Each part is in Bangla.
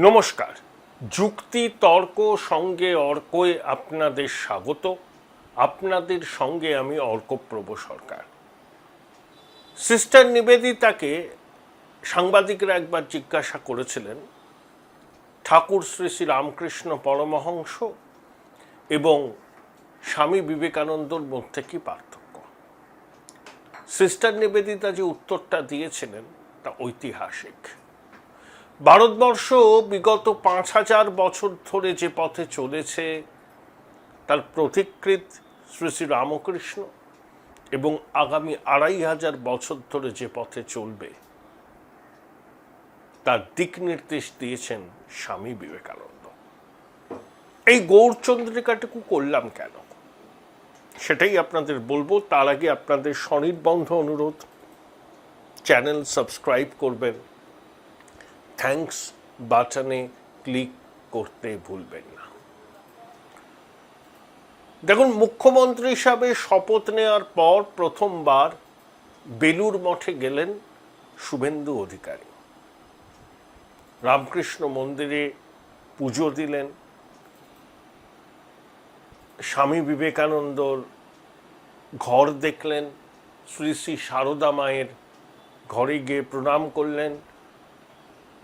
নমস্কার। যুক্তি তর্ক সঙ্গে অর্কয়ে আপনাদের স্বাগত। আপনাদের সঙ্গে আমি অর্কপ্রভ সরকার। সিস্টার নিবেদিতাকে সাংবাদিকরা একবার জিজ্ঞাসা করেছিলেন ঠাকুর শ্রী শ্রী রামকৃষ্ণ পরমহংস এবং স্বামী বিবেকানন্দর মধ্যে কি পার্থক্য। সিস্টার নিবেদিতা যে উত্তরটা দিয়েছিলেন তা ঐতিহাসিক। ভারতবর্ষ বিগত ৫,০০০ বছর ধরে যে পথে চলেছে তার প্রতিকৃত শ্রী শ্রী রামকৃষ্ণ এবং আগামী ২৫০০ বছর ধরে যে পথে চলবে তার দিক নির্দেশ দিয়েছেন স্বামী বিবেকানন্দ। এই গৌরচন্দ্রিকাটুকু করলাম কেন সেটাই আপনাদের বলবো। তার আগে আপনাদের স্বনির্বন্ধ অনুরোধ, চ্যানেল সাবস্ক্রাইব করবেন, থ্যাঙ্কস বাটনে ক্লিক করতে ভুলবেন না। দেখুন, মুখ্যমন্ত্রী হিসাবে শপথ নেওয়ার পর প্রথমবার বেলুর মঠে গেলেন শুভেন্দু অধিকারী। রামকৃষ্ণ মন্দিরে পুজো দিলেন, স্বামী বিবেকানন্দর ঘর দেখলেন, শ্রী শ্রী সারদা মায়ের ঘরে গিয়ে প্রণাম করলেন,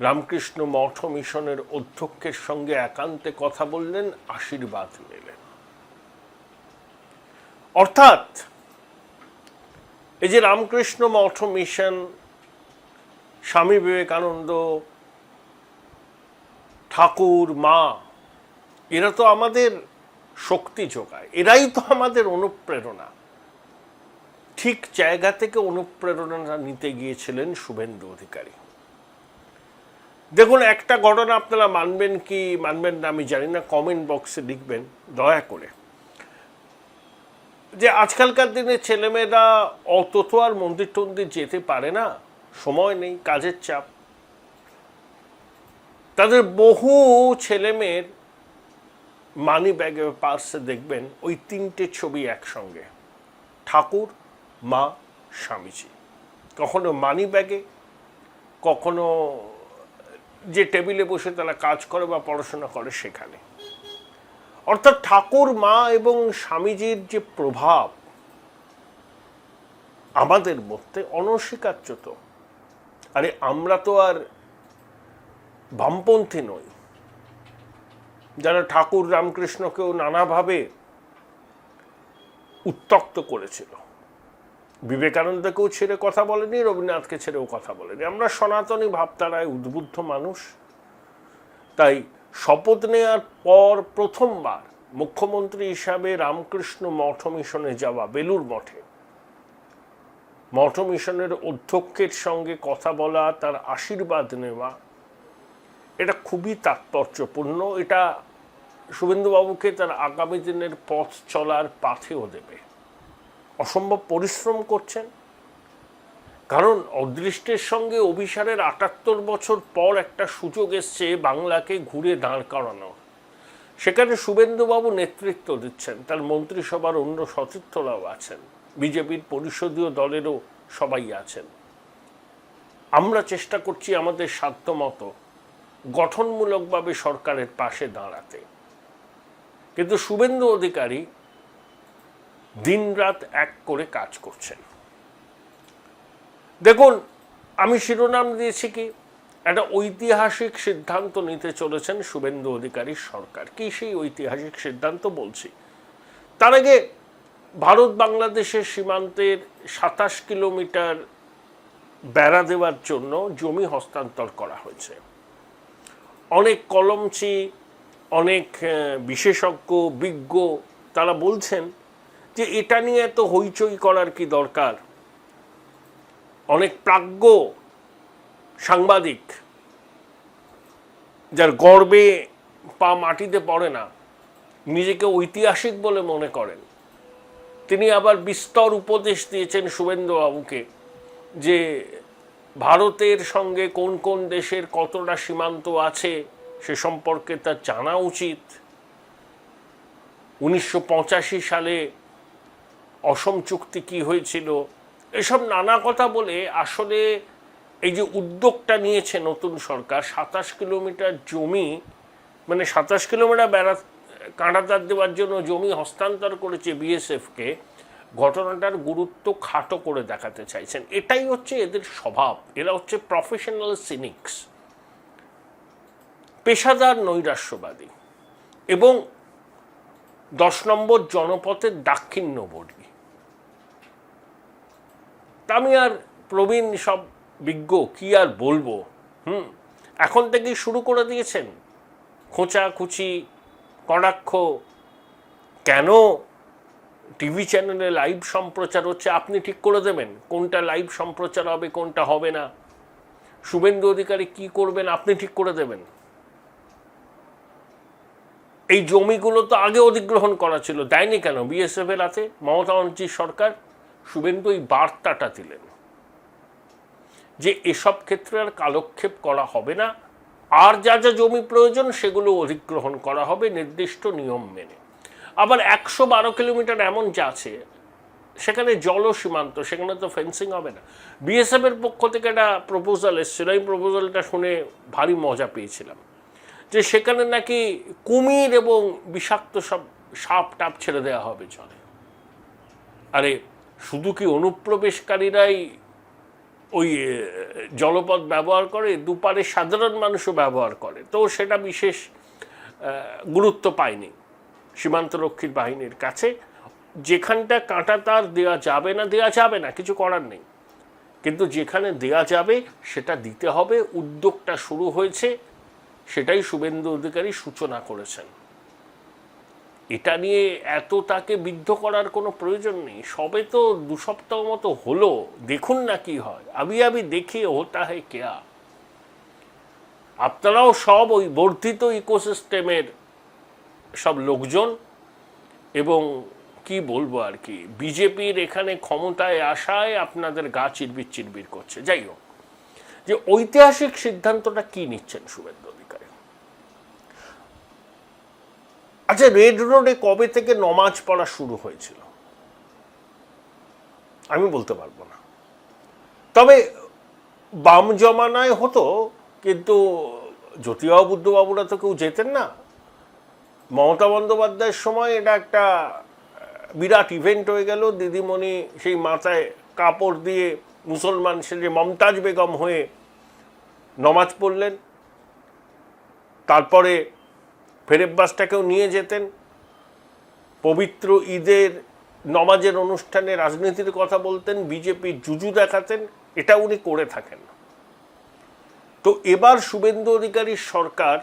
রামকৃষ্ণ মঠ মিশনের অধ্যক্ষের সঙ্গে একান্তে কথা বললেন, আশীর্বাদ নিলেন। অর্থাৎ এই যে রামকৃষ্ণ মঠ মিশন, স্বামী বিবেকানন্দ, ঠাকুর, মা, এরা তো আমাদের শক্তি যোগায়, এরাই তো আমাদের অনুপ্রেরণা। ঠিক জায়গা থেকে অনুপ্রেরণা নিতে গিয়েছিলেন শুভেন্দু অধিকারী। দেখুন, একটা ঘটনা আপনারা মানবেন কি মানবেন না আমি জানি না, কমেন্ট বক্সে লিখবেন দয়া করে। যে আজকালকার দিনে ছেলেমেয়েরা অত তো আর মন্দির টন্দির যেতে পারে না, সময় নেই, কাজের চাপ। তাদের বহু ছেলেমেয়ের মানি ব্যাগে পার্সে দেখবেন ওই তিনটে ছবি একসঙ্গে, ঠাকুর, মা, স্বামীজি। কখনো মানি ব্যাগে, কখনো যে টেবিলে বসে তারা কাজ করে বা পড়াশোনা করে সেখানে। অর্থাৎ ঠাকুর, মা এবং স্বামীজির যে প্রভাব আমাদের মধ্যে অনস্বীকার্য। তো আরে আমরা তো আর বামপন্থী নই যারা ঠাকুর রামকৃষ্ণকেও নানাভাবে উত্ত্যক্ত করেছিল। বিবেকানন্দকেও ছেড়ে কথা বলেনি, রবীন্দ্রনাথকে ছেড়েও কথা বলেনি। আমরা সনাতনী ভাবধারায় উদ্বুদ্ধ মানুষ। তাই শপথ নেওয়ার পর প্রথমবার মুখ্যমন্ত্রী হিসাবে রামকৃষ্ণ মঠ মিশনে যাওয়া, বেলুর মঠে মঠ মিশনের অধ্যক্ষের সঙ্গে কথা বলা, তার আশীর্বাদ নেওয়া, এটা খুবই তাৎপর্যপূর্ণ। এটা শুভেন্দুবাবুকে তার আগামী দিনের পথ চলার পাথেও দেবে। অসম্ভব পরিশ্রম করছেন, কারণ অদৃষ্টের সঙ্গে অভিসারের ৭৮ বছর পর একটা সুযোগ এসছে বাংলাকে ঘুরে দাঁড় করানো। সেখানে শুভেন্দুবাবু নেতৃত্ব দিচ্ছেন, তার মন্ত্রিসভার অন্য সতীর্থরাও আছেন, বিজেপির পরিষদীয় দলেরও সবাই আছেন। আমরা চেষ্টা করছি আমাদের সাধ্যমতো গঠনমূলকভাবে সরকারের পাশে দাঁড়াতে, কিন্তু শুভেন্দু অধিকারী দিনরাত এক করে কাজ করছেন। দেখুন, আমি শিরোনাম দিয়েছি কি, একটা ঐতিহাসিক সিদ্ধান্ত নিতে চলেছেন শুভেন্দু অধিকারীর সরকার। কি সেই ঐতিহাসিক সিদ্ধান্ত বলছি। তার আগে ভারত বাংলাদেশের সীমান্তের ২৭ কিলোমিটার বেড়া দেওয়ার জন্য জমি হস্তান্তর করা হয়েছে। অনেক কলমচি, অনেক বিশেষজ্ঞ, বিজ্ঞ তারা বলছেন যে এটা নিয়ে এত হইচই করার কি দরকার। অনেক প্রাজ্ঞ সাংবাদিক যার গর্বে পা মাটিতে পড়ে না, নিজেকে ঐতিহাসিক বলে মনে করেন, তিনি আবার বিস্তর উপদেশ দিয়েছেন শুভেন্দুবাবুকে যে ভারতের সঙ্গে কোন কোন দেশের কতটা সীমান্ত আছে সে সম্পর্কে তার জানা উচিত। ১৯৮৫ সালে অসম চুক্তি কি হয়েছিল, এসব নানা কথা বলে আসলে এই যে উদ্যোগটা নিয়েছে নতুন সরকার, 27 কিলোমিটার জমি, মানে 27 কিলোমিটার কাঁটাতার দেওয়ার জন্য জমি হস্তান্তর করেছে বিএসএফকে, ঘটনাটার গুরুত্ব খাটো করে দেখাতে চাইছেন। এটাই হচ্ছে এদের স্বভাব। এরা হচ্ছে প্রফেশনাল সিনিক্স, পেশাদার নৈরাশ্যবাদী এবং 10 নম্বর জনপথের দাক্ষিণ্যবর্তী। আমি আর প্রবীণ সব বিজ্ঞ কি আর বলবো। এখন থেকেই শুরু করে দিয়েছেন খোঁচাখুচি, কটাক্ষ। কেন টিভি চ্যানেলে লাইভ সম্প্রচার হচ্ছে আপনি ঠিক করে দেবেন কোনটা লাইভ সম্প্রচার হবে, কোনটা হবে না। শুভেন্দু অধিকারী কি করবেন আপনি ঠিক করে দেবেন। এই জমিগুলো তো আগে অধিগ্রহণ করা ছিল, দেয়নি কেন বিএসএফ এর হাতে? মমতা ব্যানার্জির সরকার, শুভেন্দু এই বার্তাটা দিলেন যে এসব ক্ষেত্রে আর কালক্ষেপ করা হবে না, আর যা যা জমি প্রয়োজন সেগুলো অধিগ্রহণ করা হবে নির্দিষ্ট নিয়ম মেনে। আবার 112 কিলোমিটার এমন যা আছে সেখানে জল সীমান্ত, সেখানে তো ফেন্সিং হবে না। বিএসএফ এর পক্ষ থেকে একটা প্রপোজাল এসেছিল, এই প্রপোজালটা শুনে ভারী মজা পেয়েছিলাম, যে সেখানে নাকি কুমির এবং বিষাক্ত সব সাপ টাপ ছেড়ে দেওয়া হবে জলে। আরে শুধু কি অনুপ্রবেশকারীরাই ওই জলপথ ব্যবহার করে? দুপারে সাধারণ মানুষও ব্যবহার করে, তো সেটা বিশেষ গুরুত্ব পায়নি সীমান্তরক্ষী বাহিনীর কাছে। যেখানটা কাঁটাতার দেওয়া যাবে না, কিছু করার নেই, কিন্তু যেখানে দেওয়া যাবে সেটা দিতে হবে। উদ্যোগটা শুরু হয়েছে, সেটাই শুভেন্দু অধিকারী সূচনা করেছেন। এটা নিয়ে এত তাকে বিদ্ধ করার কোনো প্রয়োজন নেই। সবে তো 2 সপ্তাহ মতো হলো, দেখুন না কি হয়। আবি দেখে হোতা হে কেয়া। আপনারাও সব ওই বর্ধিত ইকোসিস্টেমের সব লোকজন, এবং কি বলবো আর কি, বিজেপির এখানে ক্ষমতায় আসায় আপনাদের গা চিরবির চিরবির করছে। যাই হোক, যে ঐতিহাসিক সিদ্ধান্তটা কি নিচ্ছেন শুভেন্দু অধিকারী? আচ্ছা, রেড রোডে কবে থেকে নমাজ পড়া শুরু হয়েছিল আমি বলতে পারবো না, তবে বাম জমানায় হতো, কিন্তু জ্যোতিবাবু বুদ্ধবাবুরা তো কেউ যেতেন না। মমতা বন্দ্যোপাধ্যায়ের সময় এটা একটা বিরাট ইভেন্ট হয়ে গেল। দিদিমণি সেই মাথায় কাপড় দিয়ে মুসলমান সেজে মমতাজ বেগম হয়ে নমাজ পড়লেন। তারপরে ফেরেব্বাসটাকেও নিয়ে যেতেন, পবিত্র ঈদের নমাজের অনুষ্ঠানে রাজনীতির কথা বলতেন, বিজেপির জুজু দেখাতেন। এটা উনি করে থাকেন। তো এবার শুভেন্দু অধিকারীর সরকার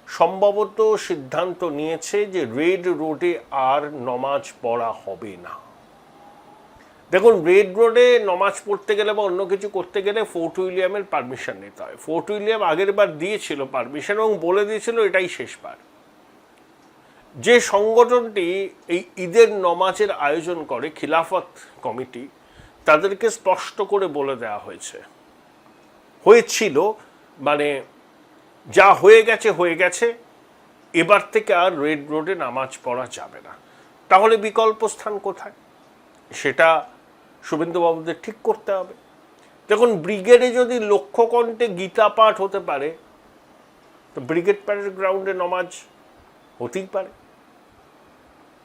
সম্ভবত সিদ্ধান্ত নিয়েছে যে রেড রোডে আর নমাজ পড়া হবে না। দেখুন, রেড রোডে নমাজ পড়তে গেলে বা অন্য কিছু করতে গেলে ফোর্ট উইলিয়ামের পারমিশন নিতে হয়। ফোর্ট উইলিয়াম আগের বার দিয়েছিল পারমিশন এবং বলে দিয়েছিল এটাই শেষবার। যে সংগঠনটি এই ঈদের নমাজের আয়োজন করে, খিলাফত কমিটি, তাদেরকে স্পষ্ট করে বলে দেওয়া হয়েছিল, মানে যা হয়ে গেছে, এবার থেকে আর রেড রোডে নামাজ পড়া যাবে না। তাহলে বিকল্প স্থান কোথায় সেটা শুভেন্দুবাবুদের ঠিক করতে হবে। দেখুন, ব্রিগেডে যদি লক্ষ্যকণ্ঠে গীতা পাঠ হতে পারে, তো ব্রিগেড প্যারেড গ্রাউন্ডে নমাজ হতেই পারে,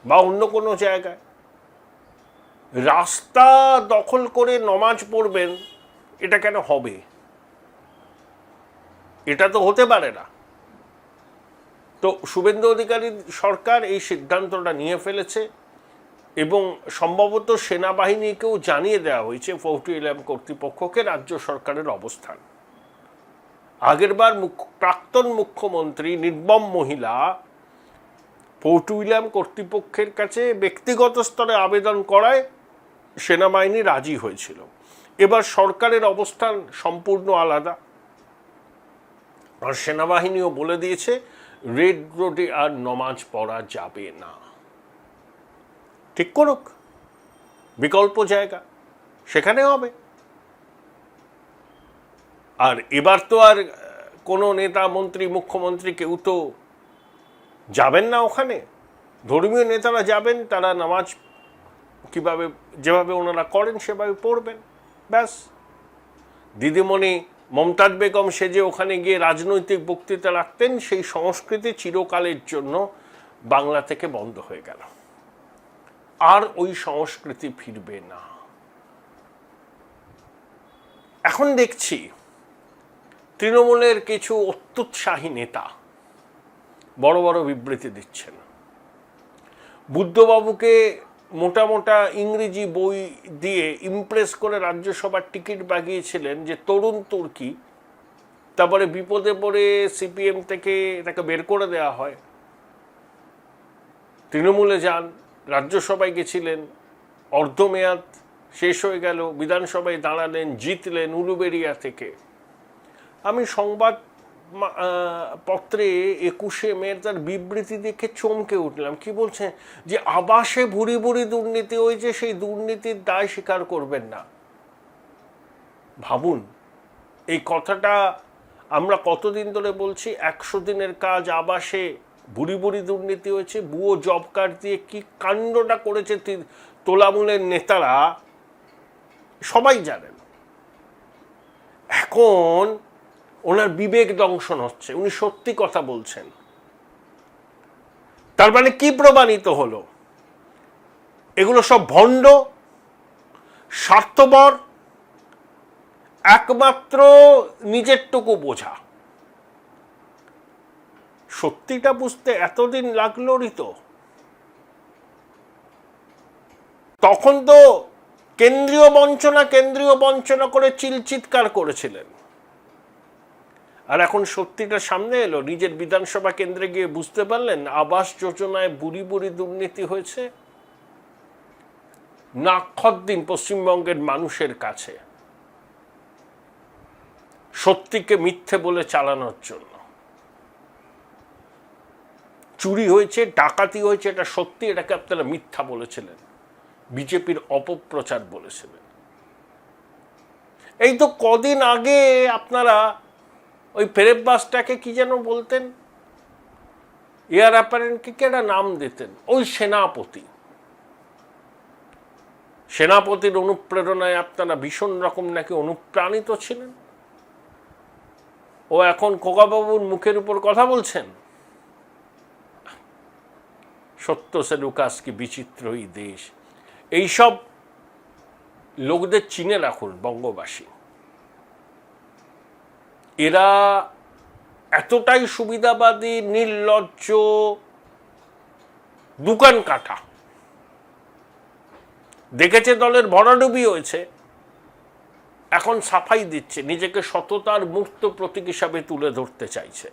বা অন্য কোনো জায়গায়। রাস্তা দখল করে নমাজ পড়বেন, এটা কেন হবে? এটা তো হতে পারে না। তো শুভেন্দু অধিকারীর সরকার এই সিদ্ধান্তটা নিয়ে ফেলেছে এবং সম্ভবত সেনাবাহিনীকেও জানিয়ে দেওয়া হয়েছে, ফোর্ট উইলিয়াম কর্তৃপক্ষকে, রাজ্য সরকারের অবস্থান। আগেরবার প্রাক্তন মুখ্যমন্ত্রী নির্মম মহিলা ফোর্ট উইলিয়াম কর্তৃপক্ষের কাছে ব্যক্তিগত স্তরে আবেদন করায় সেনাবাহিনী রাজি হয়েছিল। এবার সরকারের অবস্থান সম্পূর্ণ আলাদা, আর সেনাবাহিনীও বলে দিয়েছে রেড রোডে আর নমাজ পড়া যাবে না। ঠিক করুক বিকল্প জায়গা, সেখানে হবে। আর এবার তো আর কোনো নেতা, মন্ত্রী, মুখ্যমন্ত্রী কেউ তো যাবেন না ওখানে। ধর্মীয় নেতারা যাবেন, তারা নামাজ যেভাবে ওনারা করেন সেভাবে পড়বেন, ব্যাস। দিদিমণি মমতাজ বেগম সেজে ওখানে গিয়ে রাজনৈতিক বক্তৃতা রাখতেন, সেই সংস্কৃতি চিরকালের জন্য বাংলা থেকে বন্ধ হয়ে গেল। আর ওই সংস্কৃতি ফিরবে না। এখন দেখছি তৃণমূলের কিছু অত্যুৎসাহী নেতা বড় বড় বিবৃতি দিচ্ছেন। বুদ্ধবাবুকে মোটা মোটা ইংরেজি বই দিয়ে ইমপ্রেস করে রাজ্যসভার টিকিট বাগিয়েছিলেন যে তরুণ তুর্কি, তারপরে বিপদে পড়ে সিপিএম থেকে তাকে বের করে দেওয়া হয়, তৃণমূলে যান, রাজ্যসভায় গেছিলেন, অর্ধমেয়াদ শেষ হয়ে গেল, বিধানসভায় দাঁড়ালেন, জিতলেন উলুবেড়িয়া থেকে। আমি সংবাদ পত্রে 21শে মে তার বিবৃতি দেখে চমকে উঠলাম। কি বলছেন যে আবাসে ভুরি ভুরি দুর্নীতি হয়েছে, সেই দুর্নীতির দায় স্বীকার করবেন না। ভাবুন, এই কথাটা আমরা কতদিন ধরে বলছি, 100 দিনের কাজ আবাসে ভুরি ভুরি দুর্নীতি হয়েছে, ভুয়ো জব কার্ড দিয়ে কি কাণ্ডটা করেছে তোলামূলের নেতারা সবাই জানেন। এখন ওনার বিবেক দংশন হচ্ছে, উনি সত্যি কথা বলছেন। তার মানে কি প্রমাণিত হলো? এগুলো সব ভণ্ড, স্বার্থপর, একমাত্র নিজেরটুকু বোঝা। সত্যিটা বুঝতে এতদিন লাগলোরই তো। তখন তো কেন্দ্রীয় বঞ্চনা করে চিৎকার করেছিলেন। আর এখন সত্যিটা সামনে এলো, নিজের বিধানসভা কেন্দ্রে গিয়ে বুঝতে পারলেন আবাস যোজনায় বুড়ি বুড়ি দুর্নীতি হয়েছে। নাক্ষদ্দিন পশ্চিমবঙ্গের মানুষের কাছে সত্যিকে মিথ্যে বলে চালানোর জন্য। চুরি হয়েছে, ডাকাতি হয়েছে, এটা সত্যি, এটাকে আপনারা মিথ্যা বলেছিলেন, বিজেপির অপপ্রচার বলেছিলেন। এই তো কদিন আগে আপনারা ওই ফেরেববাসটাকে কি যেন বলতেন, এয়ার অ্যাপারেন্টকে কি একটা নাম দিতেন, ওই সেনাপতির অনুপ্রেরণায় আপনারা ভীষণ রকম নাকি অনুপ্রাণিত ছিলেন। ও এখন খোকাবাবুর মুখের উপর কথা বলছেন। সত্য সে লুকাস কি বিচিত্রই দেশ। এইসব লোকদের চিনে রাখুন বঙ্গবাসী। এরা এতটাই সুবিধাবাদী, নির্লজ্জ, দোকান কাটা। দেখেছে দলের ভরাডুবি হয়েছে, এখন সাফাই দিচ্ছে, নিজেকে সততার মূর্ত প্রতীক হিসাবে তুলে ধরতে চাইছে।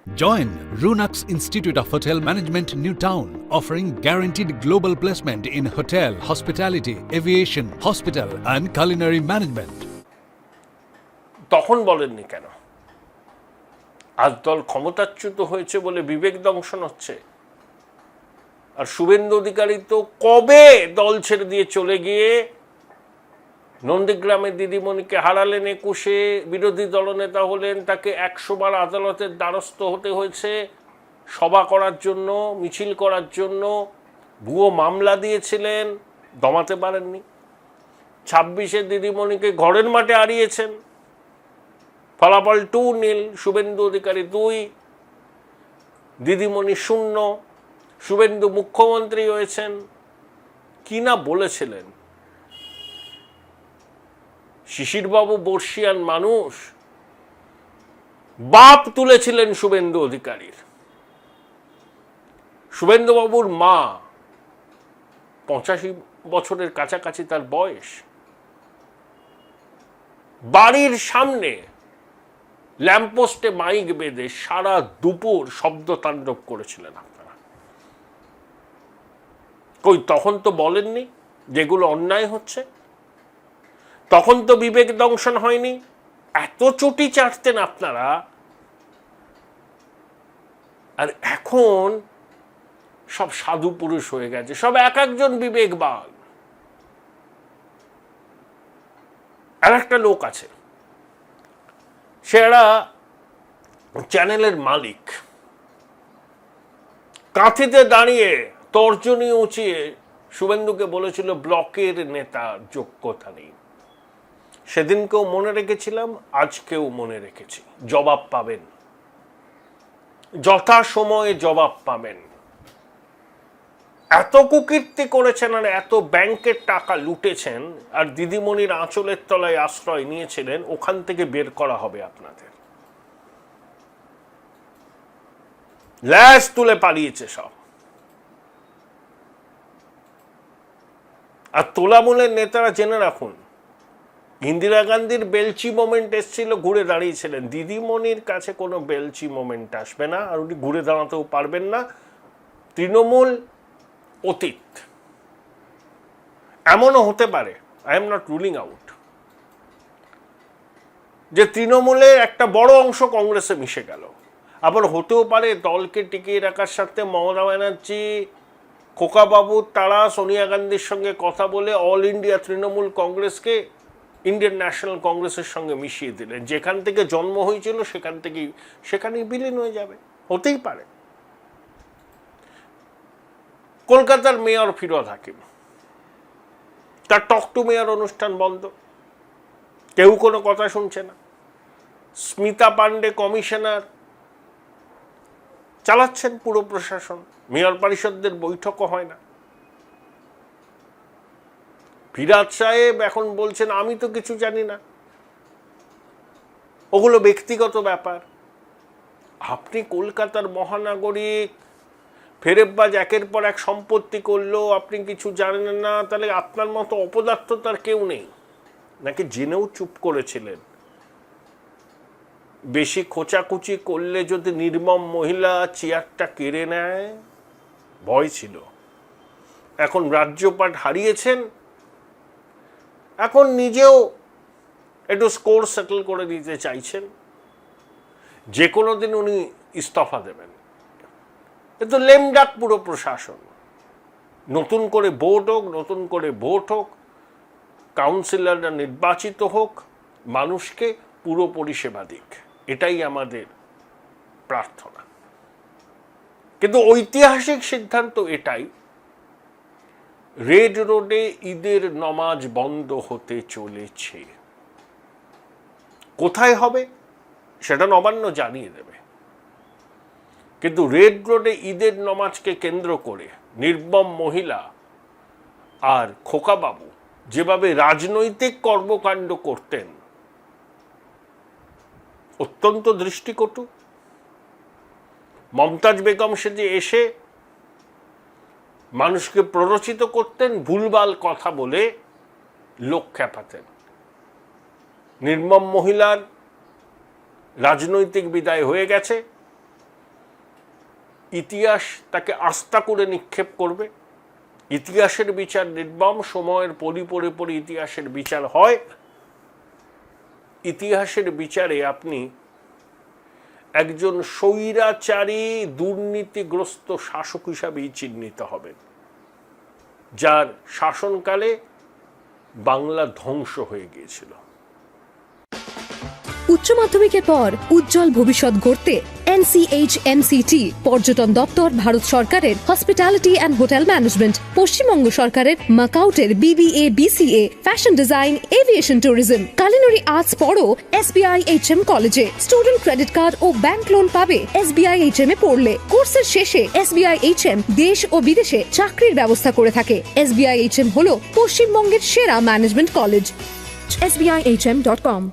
Join Runux Institute of Hotel Management, New Town, offering guaranteed global placement in hotel, hospitality, aviation, hospital and culinary management. তখন বলেননি কেন? আজ দল ক্ষমতাচ্যুত হয়েছে বলে বিবেক দংশন হচ্ছে। আর শুভেন্দু অধিকারী তো কবে দল ছেড়ে দিয়ে চলে গিয়ে নন্দীগ্রামের দিদিমণিকে হারালেন, 21শে বিরোধী দলনেতা হলেন, তাকে 100 বার আদালতের দ্বারস্থ হতে হয়েছে সভা করার জন্য, মিছিল করার জন্য, ভুয়ো মামলা দিয়েছিলেন, দমাতে পারেননি। 26শে দিদিমণিকে ঘরের মাঠে হারিয়েছেন, ফলাফল 2-0, শুভেন্দু অধিকারী 2, দিদিমণি 0, শুভেন্দু মুখ্যমন্ত্রী হয়েছেন। কি না বলেছিলেন। শিশিরবাবু বর্ষিয়ান মানুষ, বাপ তুলেছিলেন শুভেন্দু অধিকারীর। শুভেন্দুবাবুর মা 85 বছরের কাছাকাছি তার বয়স, বাড়ির সামনে ল্যাম্পপোস্টে মাইক বেঁধে সারা দুপুর শব্দ তাণ্ডব করেছিলেন আপনারা। কই তখন তো বলেননি যেগুলো অন্যায় হচ্ছে? তখন তো বিবেক দংশন হয়নি? এত চুটি চাটতেন আপনারা, আর এখন সব সাধু পুরুষ হয়ে গেছে, সব এক একজন বিবেকবান। আর একটা লোক আছে, সেরা চ্যানেলের মালিক, কাঁথিতে দাঁড়িয়ে তর্জনী উঁচিয়ে শুভেন্দুকে বলেছিল ব্লকের নেতা যোগ্যতা নেই। সেদিনকেও মনে রেখেছিলাম, আজকেও মনে রেখেছি। জবাব পাবেন, যথাসময়ে জবাব পাবেন। এত কুকীর্তি করেছেন আর এত ব্যাংকের টাকা লুটেছেন আর দিদিমণির আঁচলের তলায় আশ্রয় নিয়েছিলেন, ওখান থেকে বের করা হবে আপনাদের। ল্যাজ তুলে পালিয়েছে সব। আর তোলামূলের নেতারা জেনে রাখুন, ইন্দিরা গান্ধীর বেলচি মোমেন্ট এসেছিল, ঘুরে দাঁড়িয়েছিলেন। দিদিমণির কাছে কোনো বেলচি মোমেন্ট আসবে না, আর উনি ঘুরে দাঁড়াতেও পারবেন না। তৃণমূল অতীত। এমনও হতে পারে, I am not ruling out, যে তৃণমূলের একটা বড় অংশ কংগ্রেসে মিশে গেল। আবার হতেও পারে দলকে টিকিয়ে রাখার সাথে মমতা ব্যানার্জি, খোকাবাবু তারা সোনিয়া গান্ধীর সঙ্গে কথা বলে অল ইন্ডিয়া তৃণমূল কংগ্রেসকে ইন্ডিয়ান ন্যাশনাল কংগ্রেসের সঙ্গে মিশিয়ে দিলেন। যেখান থেকে জন্ম হয়েছিল সেখানেই বিলীন হয়ে যাবে, হতেই পারে। কলকাতার মেয়র ফিরোজ হাকিম, তার টক টু মেয়র অনুষ্ঠান বন্ধ, কেউ কোনো কথা শুনছে না। স্মিতা পান্ডে কমিশনার চালাচ্ছেন পুরো প্রশাসন, মেয়র পরিষদদের বৈঠকও হয় না। ফিরাদ সাহেব এখন বলছেন আমি তো কিছু জানি না, ওগুলো ব্যক্তিগত ব্যাপার। আপনি কলকাতার মহানাগরিক, ফেরেববাজ একের পর এক সম্পত্তি করলো, আপনি কিছু জানেন না, তাহলে আপনার মতো অপদার্থ তার কেউ নেই নাকি? জেনেও চুপ করেছিলেন। বেশি খোঁচাকুচি করলে যদি নির্মম মহিলা চেয়ারটা কেড়ে নেয়, ভয় ছিল। এখন রাজ্যপাট হারিয়েছেন, এখন নিজেও একটু স্কোর সেটেল করে দিতে চাইছেন। যে কোনো দিন উনি ইস্তফা দেবেন। এ তো লেমডাক পুরো প্রশাসন। নতুন করে ভোট হোক, কাউন্সিলররা নির্বাচিত হোক, মানুষকে পুরো পরিষেবা দিক, এটাই আমাদের প্রার্থনা। কিন্তু ঐতিহাসিক সিদ্ধান্ত এটাই, রেড রোডে ঈদের নমাজ বন্ধ হতে চলেছে। কোথায় হবে সেটা নবান্ন জানিয়ে দেবে, কিন্তু রেড রোডে ঈদের নমাজকে কেন্দ্র করে নির্মম মহিলা আর খোকাবাবু যেভাবে রাজনৈতিক কর্মকাণ্ড করতেন, অত্যন্ত দৃষ্টিকটু। মমতাজ বেগম সেজে এসে মানুষকে প্ররোচিত করতেন, ভুলভাল কথা বলে লোক খেপাতেন। নির্মম মহিলার রাজনৈতিক বিদায় হয়ে গেছে, ইতিহাস তাকে আস্থা করে নিক্ষেপ করবে। ইতিহাসের বিচার নির্মম, সময়ের পরি ইতিহাসের বিচার হয়। ইতিহাসের বিচারে আপনি একজন স্বৈরাচারী দুর্নীতিগ্রস্ত শাসক হিসাবেই চিহ্নিত হবেন, যার শাসনকালে বাংলা ধ্বংস হয়ে গিয়েছিল। উচ্চ মাধ্যমিকের পর উজ্জ্বল ভবিষ্যৎ গড়তে NCHMCT পর্যটন দপ্তর, ভারত সরকারের hospitality and hotel management, Paschimbanga সরকারের মাকাউটের BBA BCA, fashion design, aviation tourism, culinary arts পড়ো SBI HM কলেজে। স্টুডেন্ট ক্রেডিট কার্ড ও ব্যাংক লোন পাবে SBI HM এ পড়লে। কোর্সের শেষে SBI HM দেশ ও বিদেশে চাকরির ব্যবস্থা করে থাকে। SBI HM হলো পশ্চিমবঙ্গের সেরা ম্যানেজমেন্ট কলেজ। SBIHM.com।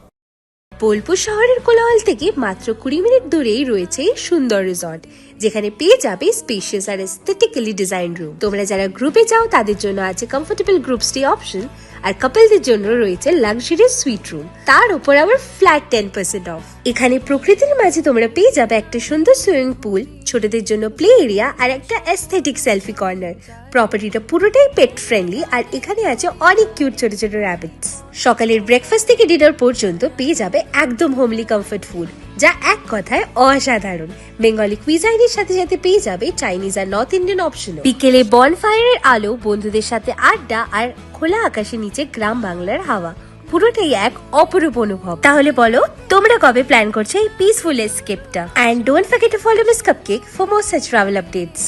বোলপুর শহরের কোলাহল থেকে মাত্র 20 মিনিট দূরেই রয়েছে সুন্দর রিসর্ট, যেখানে পেয়ে যাবে স্পেশিয়াস আর এস্থেটিক্যালি ডিজাইন রুম। তোমরা যারা গ্রুপে যাও তাদের জন্য আছে কমফোর্টেবল গ্রুপ স্টে অপশন, আর কাপলদের জন্য রয়েছে লাক্সারিয়াস সুইট রুম, তার উপর আবার ফ্ল্যাট 10% অফ। এখানে প্রকৃতির মাঝে তোমরা পেয়ে যাবে একটা সুন্দর সুইমিং পুল, ছোটদের জন্য প্লে এরিয়া আর একটা এস্থেটিক সেলফি কর্নার। প্রপার্টিটা পুরোটাই পেট ফ্রেন্ডলি, আর এখানে আছে অনেক কিউট ছোট ছোট র্যাবিটস। সকালের ব্রেকফাস্ট থেকে ডিনার পর্যন্ত পেয়ে যাবে একদম হোমলি কমফর্ট ফুড, যা এক কথায় অসাধারণ। বেঙ্গলি কুইজাইনের সাথে সাথে পেয়ে যাবে চাইনিজ আর নর্থ ইন্ডিয়ান অপশন। বিকেলে বনফায়ারের আলো, বন্ধুদের সাথে আড্ডা আর খোলা আকাশের নিচে গ্রাম বাংলার হাওয়া, পুরোটাই এক অপরূপ অনুভব। তাহলে বলো তোমরা কবে প্ল্যান করছো এই পিসফুল এসকেপটা? And don't forget to follow miss cupcake for more such travel updates.